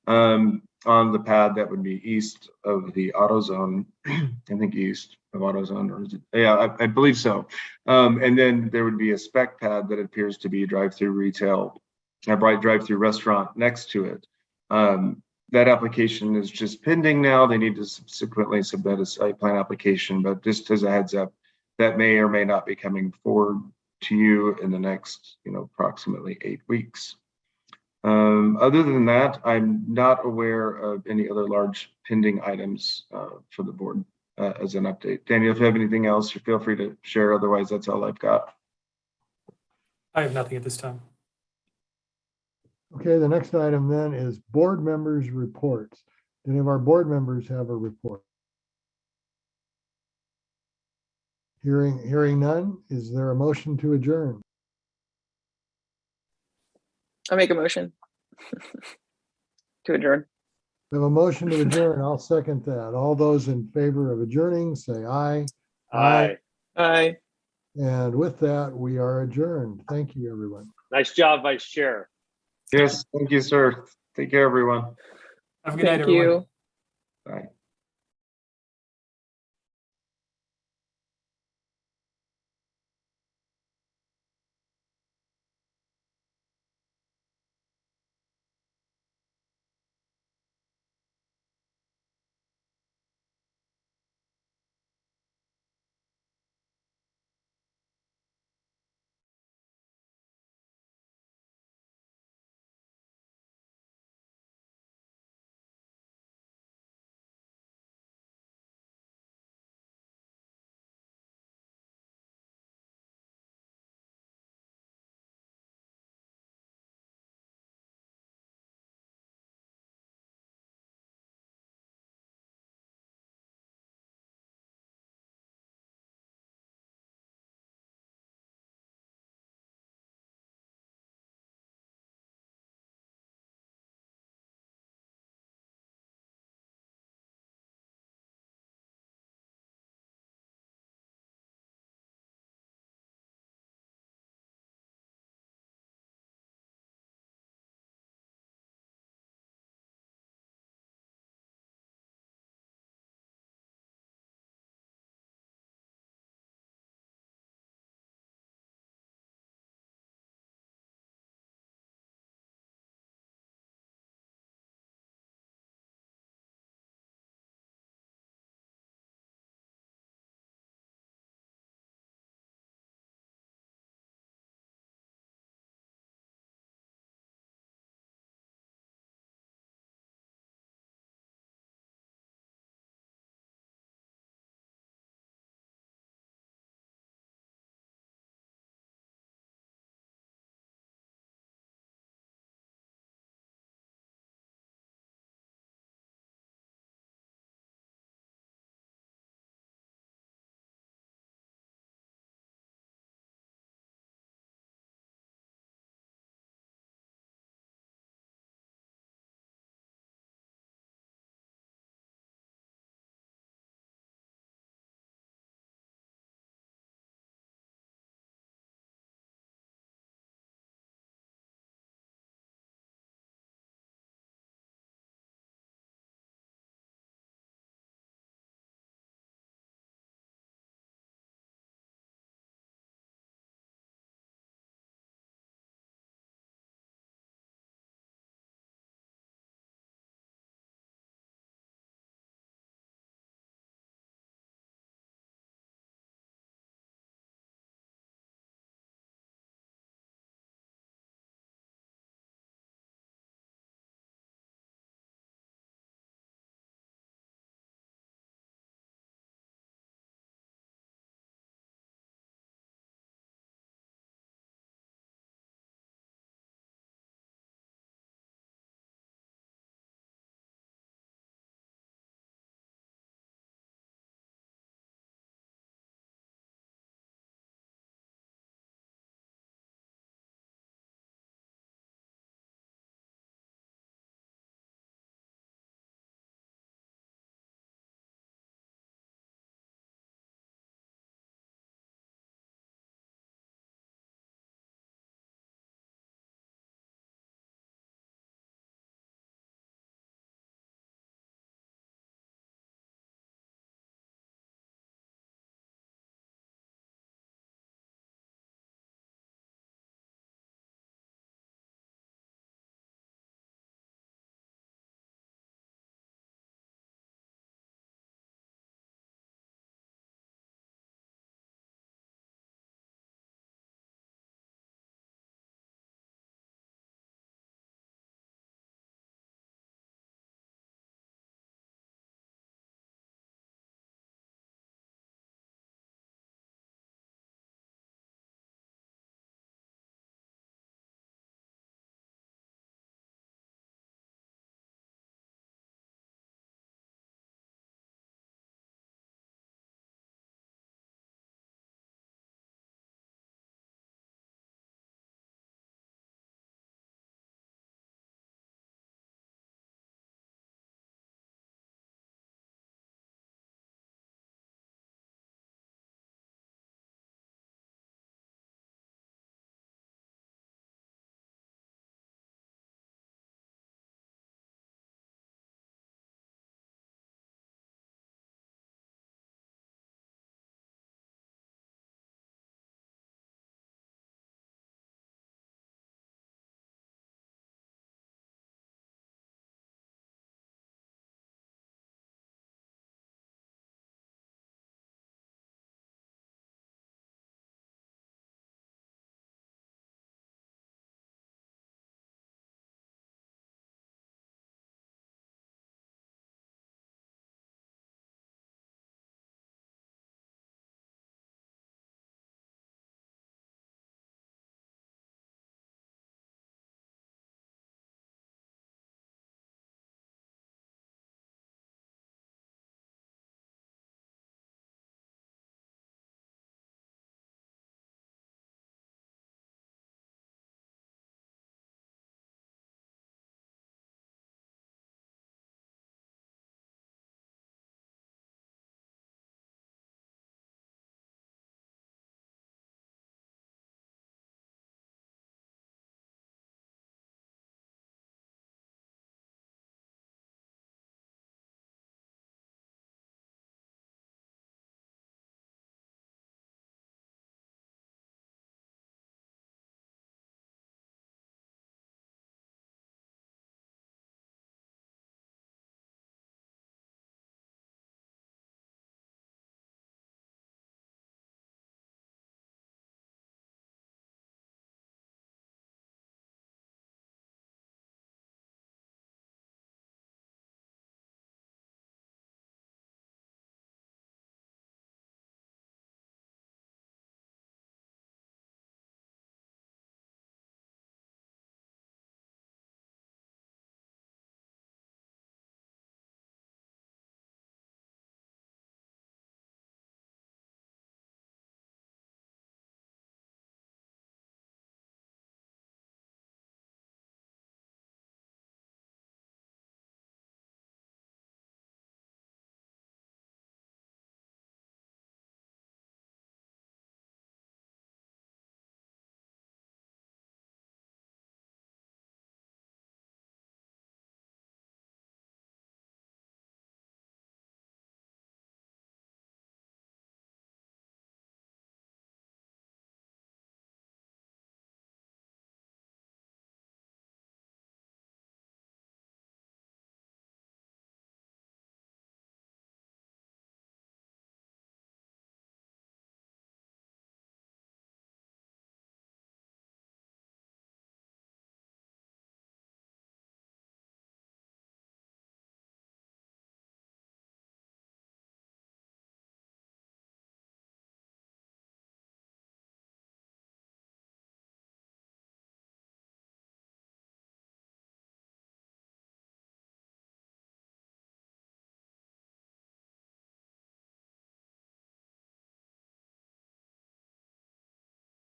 On the pad that would be east of the AutoZone. I think east of AutoZone, or is it? Yeah, I believe so. And then there would be a spec pad that appears to be drive-through retail, a bright drive-through restaurant next to it. That application is just pending now. They need to subsequently submit a site plan application, but just as a heads up, that may or may not be coming forward to you in the next, approximately 8 weeks. Other than that, I'm not aware of any other large pending items for the board as an update. Daniel, if you have anything else, you feel free to share. Otherwise, that's all I've got. I have nothing at this time. Okay, the next item then is board members' reports. Do any of our board members have a report? Hearing none, is there a motion to adjourn? I'll make a motion to adjourn. We have a motion to adjourn. I'll second that. All those in favor of adjourning, say aye. Aye. Aye. And with that, we are adjourned. Thank you, everyone. Nice job, Vice Chair. Yes, thank you, sir. Take care, everyone. Have a good night, Thank everyone. you. Bye.